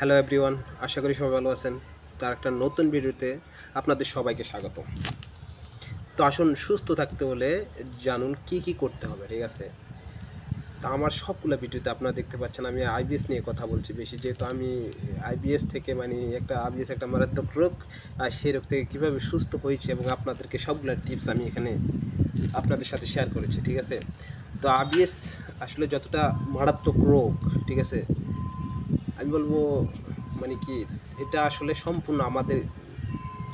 Hello everyone, আশা করি সবাই ভালো আছেন। তার একটা নতুন ভিডিওতে আপনাদের সবাইকে স্বাগত। তো আসুন, সুস্থ থাকতে হলে জানুন কি কি করতে হবে, ঠিক আছে? তো আমার সবগুলো ভিডিওতে আপনারা দেখতে পাচ্ছেন আমি আইবিএস নিয়ে কথা বলছি বেশি, যেহেতু আমি আইবিএস থেকে আইবিএস একটা মারাত্মক রোগ, আর সেই রোগ থেকে কীভাবে সুস্থ হয়েছে এবং আপনাদেরকে সবগুলো টিপস আমি এখানে আপনাদের সাথে শেয়ার করেছি, ঠিক আছে? তো আইবিএস আসলে যতটা মারাত্মক রোগ, ঠিক আছে, আমি বলবো মানে কি, এটা আসলে সম্পূর্ণ আমাদের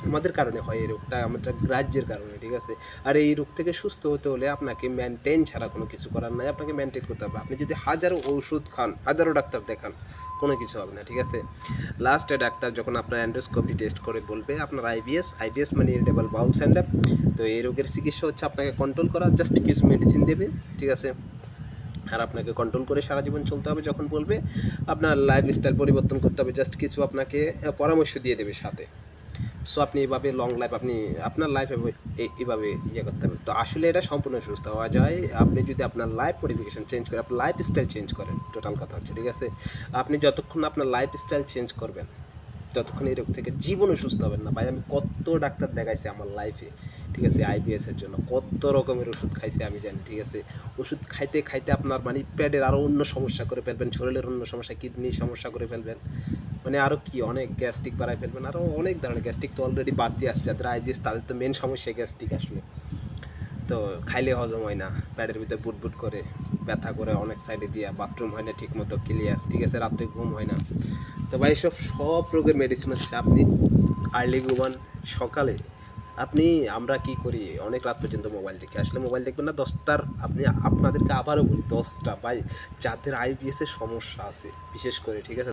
আমাদের কারণে হয়। এই রোগটা আমাদের গ্রাহ্যের কারণে, ঠিক আছে? আর এই রোগ থেকে সুস্থ হতে হলে আপনাকে মেনটেন ছাড়া কোনো কিছু করার নাই। আপনাকে মেনটেন করতে হবে। আপনি যদি হাজারো ওষুধ খান, হাজারো ডাক্তার দেখান, কোনো কিছু হবে না, ঠিক আছে? লাস্টে ডাক্তার যখন আপনার এন্ডোস্কোপি টেস্ট করে বলবে আপনার আইবিএস মানে ইরিটেবল বাউল সিনড্রোম। তো এই রোগের চিকিৎসা হচ্ছে আপনাকে কন্ট্রোল করা, জাস্ট কিছু মেডিসিন দেবে, ঠিক আছে? আর আপনাকে কন্ট্রোল করে সারা জীবন চলতে হবে। যখন বলবে আপনার লাইফস্টাইল পরিবর্তন করতে হবে, জাস্ট কিছু আপনাকে পরামর্শ দিয়ে দেবে সাথে। সো আপনি এভাবে লং লাইফ, আপনি আপনার লাইফ এভাবে ইয়ে করতে হবে। তো আসলে এটা সম্পূর্ণ সুস্থ হওয়া যায় আপনি যদি আপনার লাইফ মডিফিকেশন চেঞ্জ করেন, আপনার লাইফস্টাইল চেঞ্জ করেন। টোটাল কথা হচ্ছে, ঠিক আছে? আপনি যতক্ষণ আপনার লাইফস্টাইল চেঞ্জ করবেন ততক্ষণ এই রোগ থেকে জীবনও সুস্থ হবেন না। ভাই, আমি কত ডাক্তার দেখাইছি আমার লাইফে, ঠিক আছে? আইবিএসের জন্য কত রকমের ওষুধ খাইছি আমি জানি, ঠিক আছে? ওষুধ খাইতে খাইতে আপনার মানে পেটের আরও অন্য সমস্যা করে ফেলবেন, শরীরের অন্য সমস্যা, কিডনির সমস্যা করে ফেলবেন, মানে আরও কি অনেক গ্যাস্ট্রিক বাড়ায় ফেলবেন, আরও অনেক ধরনের গ্যাস্ট্রিক তো অলরেডি বাদ দিয়ে আসছে। যাদের আইবিএস তাদের তো মেন সমস্যা গ্যাস্ট্রিক আসলে। তো খাইলে হজম হয় না, পেটের ভিতরে বুটবুট করে, ব্যথা করে, অনেক সাইডে দিয়ে, বাথরুম হয় না ঠিক মতো ক্লিয়ার, ঠিক আছে? রাত্রে ঘুম হয় না। তো ভাই, সব রোগের মেডিসিন হচ্ছে আপনি আর্লি ঘুমান, সকালে আপনি, আমরা কি করি অনেক রাত পর্যন্ত মোবাইল দেখি। আসলে মোবাইল দেখবেন না 10টার, আপনি আপনাদেরকে আবারও বলি 10টা। ভাই, যাদের আইবিএসের সমস্যা আছে বিশেষ করে, ঠিক আছে?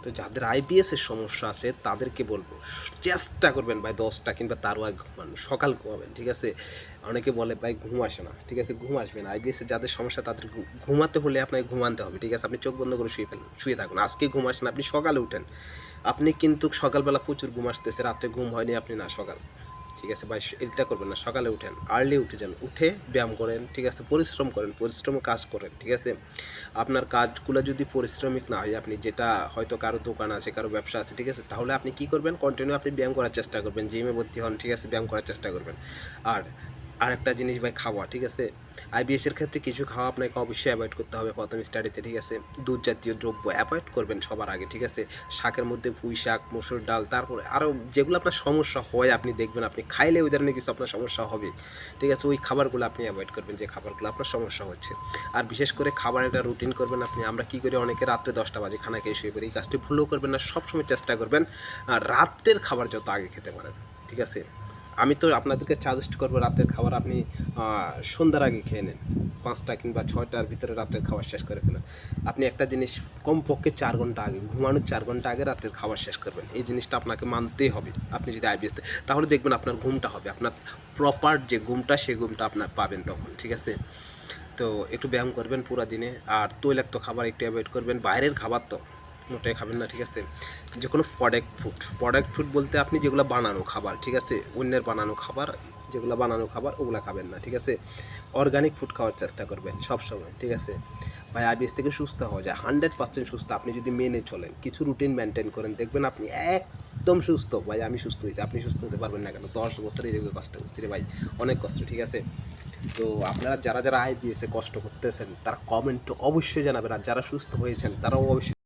তো যাদের আইবিএসের সমস্যা আছে তাদেরকে বলবো চেষ্টা করবেন ভাই 10টা কিংবা তারও আগে ঘুমান, সকাল ঘুমাবেন, ঠিক আছে? অনেকে বলে ভাই ঘুম আসে না, ঠিক আছে? ঘুম আসবে না। আইবিএসের যাদের সমস্যা তাদের ঘুমাতে হলে আপনাকে ঘুমাতে হবে, ঠিক আছে? আপনি চোখ বন্ধ করে শুয়ে থাকুন। আজকে ঘুম আসে না, আপনি সকালে উঠেন। আপনি কিন্তু সকালবেলা প্রচুর ঘুম আসতেছে, রাত্রে ঘুম হয়নি আপনি, না সকাল, ঠিক আছে ভাই? এটা করবেন না, সকালে উঠেন, আর্লি উঠে যান, উঠে ব্যায়াম করেন, ঠিক আছে? পরিশ্রম করেন, পরিশ্রম কাজ করেন, ঠিক আছে? আপনার কাজগুলো যদি পরিশ্রমিক না হয়, আপনি যেটা হয়তো কারো দোকান আছে, কারো ব্যবসা আছে, ঠিক আছে? তাহলে আপনি কি করবেন, কন্টিনিউ আপনি ব্যায়াম করার চেষ্টা করবেন, জিমে ভর্তি হন, ঠিক আছে? ব্যায়াম করার চেষ্টা করবেন। আর আরেকটা জিনিস ভাই, খাওয়া, ঠিক আছে? আইবিএসের ক্ষেত্রে কিছু খাওয়া আপনাকে অবশ্যই অ্যাভয়েড করতে হবে প্রথম স্টাডিতে, ঠিক আছে? দুধ জাতীয় দ্রব্য অ্যাভয়েড করবেন সবার আগে, ঠিক আছে? শাকের মধ্যে পুঁই শাক, মসুর ডাল, তারপরে আরও যেগুলো আপনার সমস্যা হয় আপনি দেখবেন আপনি খাইলে ওই ধরনের কিছু আপনার সমস্যা হবে, ঠিক আছে? ওই খাবারগুলো আপনি অ্যাভয়েড করবেন যে খাবারগুলো আপনার সমস্যা হচ্ছে। আর বিশেষ করে খাবার একটা রুটিন করবেন আপনি। আমরা কী করি, অনেকে রাত্রে 10টা বাজে খানা খেয়ে শুয়ে পড়ি। এই কাজটি ভুলও করবেন না, সবসময় চেষ্টা করবেন রাত্রের খাবার যত আগে খেতে পারেন, ঠিক আছে? আমি তো আপনাদেরকে সাজেস্ট করবো রাতের খাবার আপনি সন্ধ্যার আগে খেয়ে নেন। 5টা কিংবা 6টার ভিতরে রাতের খাবার শেষ করে ফেলেন। আপনি একটা জিনিস কমপক্ষে 4 ঘন্টা আগে, ঘুমানোর 4 ঘন্টা আগে রাতের খাবার শেষ করবেন। এই জিনিসটা আপনাকে মানতেই হবে। আপনি যদি আইবিএস, তাহলে দেখবেন আপনার ঘুমটা হবে, আপনার প্রপার যে ঘুমটা সে ঘুমটা আপনার পাবেন তখন, ঠিক আছে? তো একটু ব্যায়াম করবেন পুরা দিনে। আর তৈলাক্ত খাবার একটু অ্যাভয়েড করবেন। বাইরের খাবার তো মোটেই খাবেন না, ঠিক আছে? যে কোনো প্রোডাক্ট ফুড বলতে আপনি যেগুলো বানানো খাবার, ঠিক আছে? অন্যের বানানো খাবার, যেগুলো বানানো খাবার ওগুলো খাবেন না, ঠিক আছে? অর্গানিক ফুড খাওয়ার চেষ্টা করবেন সবসময়, ঠিক আছে? ভাই, আইবিএস থেকে সুস্থ হওয়া যায় 100% সুস্থ আপনি যদি মেনে চলেন, কিছু রুটিন মেনটেন করেন, দেখবেন আপনি একদম সুস্থ। ভাই, আমি সুস্থ হয়েছি, আপনি সুস্থ হতে পারবেন না কেন? 10 বছর এই রোগে কষ্ট করছি রে ভাই, অনেক কষ্ট, ঠিক আছে? তো আপনারা যারা যারা আইবিএসে কষ্ট করতেছেন তারা কমেন্ট অবশ্যই জানাবেন, আর যারা সুস্থ হয়েছেন তারাও অবশ্যই